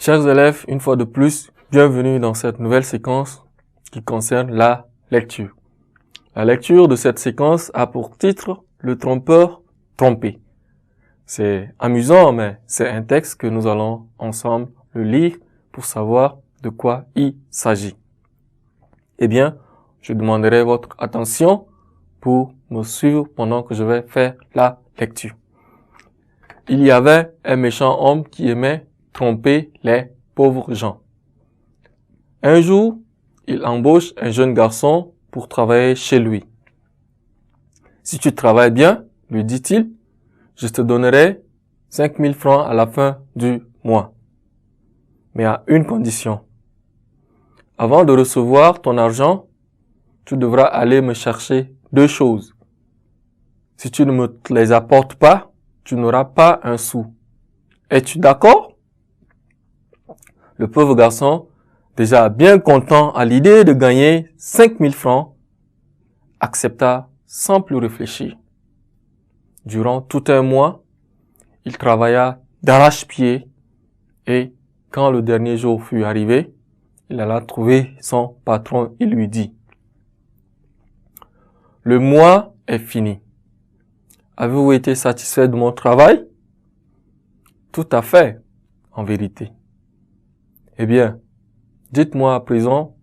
Chers élèves, une fois de plus, bienvenue dans cette nouvelle séquence qui concerne la lecture. La lecture de cette séquence a pour titre « Le trompeur trompé ». C'est amusant, mais c'est un texte que nous allons ensemble le lire pour savoir de quoi il s'agit. Eh bien, je demanderai votre attention pour me suivre pendant que je vais faire la lecture. Il y avait un méchant homme qui aimait tromper les pauvres gens. Un jour, il embauche un jeune garçon pour travailler chez lui. « Si tu travailles bien, lui dit-il, je te donnerai 5000 francs à la fin du mois. Mais à une condition. Avant de recevoir ton argent, tu devras aller me chercher 2 choses. Si tu ne me les apportes pas, tu n'auras pas un sou. Es-tu d'accord ?» Le pauvre garçon, déjà bien content à l'idée de gagner 5000 francs, accepta sans plus réfléchir. Durant tout un mois, il travailla d'arrache-pied et quand le dernier jour fut arrivé, il alla trouver son patron et lui dit « Le mois est fini. Avez-vous été satisfait de mon travail? » « Tout à fait, en vérité. » « Eh bien, dites-moi à présent,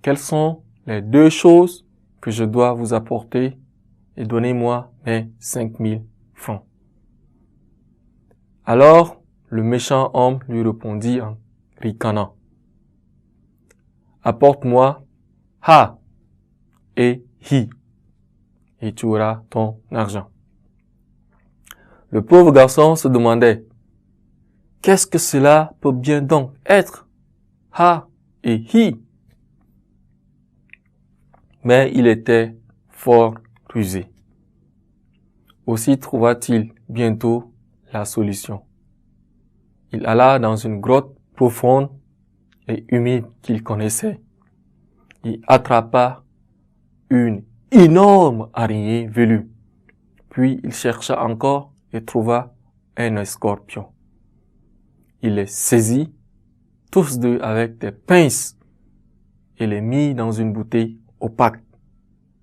quelles sont les 2 choses que je dois vous apporter et donnez-moi mes 5000 francs. » Alors, le méchant homme lui répondit en ricanant. « Apporte-moi ha et hi, et tu auras ton argent. » Le pauvre garçon se demandait, « Qu'est-ce que cela peut bien donc être, ha et hi ?» Mais il était fort rusé. Aussi trouva-t-il bientôt la solution. Il alla dans une grotte profonde et humide qu'il connaissait. Il attrapa une énorme araignée velue. Puis il chercha encore et trouva un scorpion. Il les saisit, tous 2 avec des pinces, et les mit dans une bouteille opaque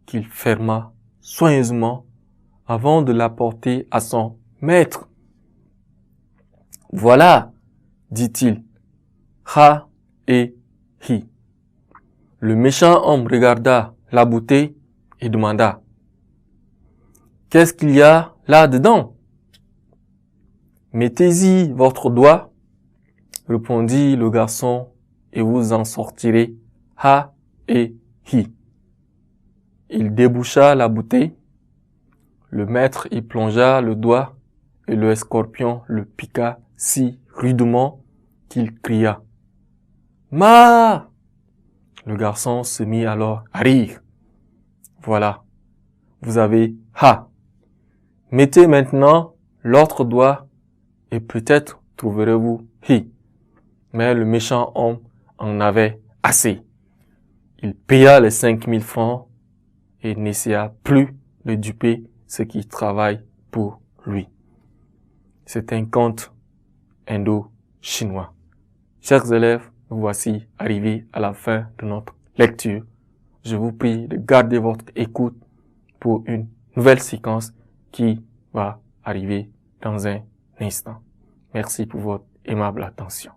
qu'il ferma soigneusement avant de l'apporter à son maître. « Voilà, dit-il, ha et hi. » Le méchant homme regarda la bouteille et demanda, « Qu'est-ce qu'il y a là-dedans? »« Mettez-y votre doigt, répondit le garçon, et vous en sortirez ha et hi. » Il déboucha la bouteille, le maître y plongea le doigt et le scorpion le piqua si rudement qu'il cria « Ma !» Le garçon se mit alors à rire. « Voilà, vous avez ha. Mettez maintenant l'autre doigt et peut-être trouverez-vous hi. » Mais le méchant homme en avait assez. Il paya les 5000 francs et n'essaya plus de duper ceux qui travaillent pour lui. C'est un conte indo-chinois. Chers élèves, nous voici arrivés à la fin de notre lecture. Je vous prie de garder votre écoute pour une nouvelle séquence qui va arriver dans un instant. Merci pour votre aimable attention.